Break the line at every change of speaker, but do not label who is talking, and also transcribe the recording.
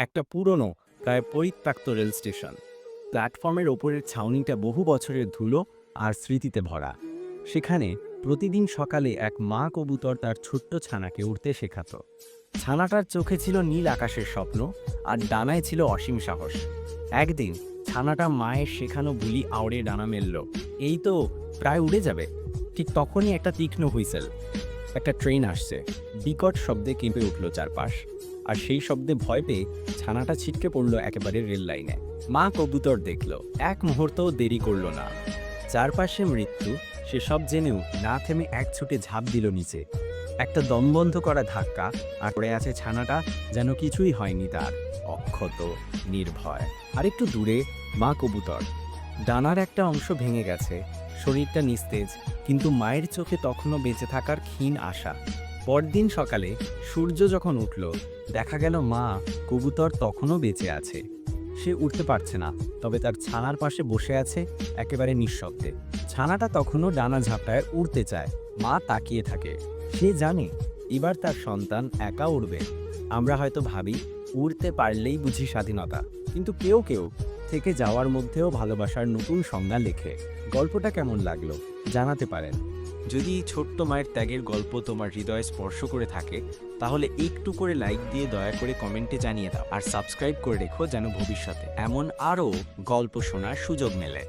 একটা পুরনো প্রায় পরিত্যক্ত রেল স্টেশন। প্ল্যাটফর্মের ওপরের ছাউনিটা বহু বছরের ধুলো আর স্মৃতিতে ভরা। সেখানে প্রতিদিন সকালে এক মা কবুতর তার ছোট্ট ছানাকে উড়তে শেখাতো। ছানাটার চোখে ছিল নীল আকাশের স্বপ্ন, আর ডানায় ছিল অসীম সাহস। একদিন ছানাটা মায়ের শেখানো বুলি আওড়ে ডানা মেলল, এই তো প্রায় উড়ে যাবে। ঠিক তখনই একটা তীক্ষ্ণ হুইসেল, একটা ট্রেন আসছে। বিকট শব্দে কেঁপে উঠল চারপাশ, আর সেই শব্দে ভয় পেয়ে ছানাটা ছিটকে পড়ল একেবারে রেল লাইনে। মা কবুতর দেখল, এক মুহূর্তও দেরি করল না। চারপাশে মৃত্যু, সেসব জেনেও না থেমে এক ছুটে ঝাঁপ দিল নিচে। একটা দমবন্ধ করা ধাক্কা, আর পড়ে আছে ছানাটা যেন কিছুই হয়নি তার, অক্ষত, নির্ভয়। আর একটু দূরে মা কবুতর, ডানার একটা অংশ ভেঙে গেছে, শরীরটা নিস্তেজ, কিন্তু মায়ের চোখে তখনও বেঁচে থাকার ক্ষীণ আশা। পরদিন সকালে সূর্য যখন উঠল, দেখা গেল মা কবুতর তখনও বেঁচে আছে। সে উঠতে পারছে না, তবে তার ছানার পাশে বসে আছে একেবারে নিঃশব্দে। ছানাটা তখনও ডানা ঝাপটায় উড়তে চায়। মা তাকিয়ে থাকে, সে জানে এবার তার সন্তান একা উড়বে। আমরা হয়তো ভাবি উড়তে পারলেই বুঝি স্বাধীনতা, কিন্তু কেউ কেউ থেকে যাওয়ার মধ্যেও ভালোবাসার নতুন সংজ্ঞা লেখে। গল্পটা কেমন লাগলো জানাতে পারেন। যদি এই ছোট্ট মায়ের ত্যাগের গল্প তোমার হৃদয়ে স্পর্শ করে থাকে, তাহলে একটু করে লাইক দিয়ে দয়া করে কমেন্টে জানিয়ে দাও, আর সাবস্ক্রাইব করে রেখো যেন ভবিষ্যতে এমন আরও গল্প শোনার সুযোগ মেলে।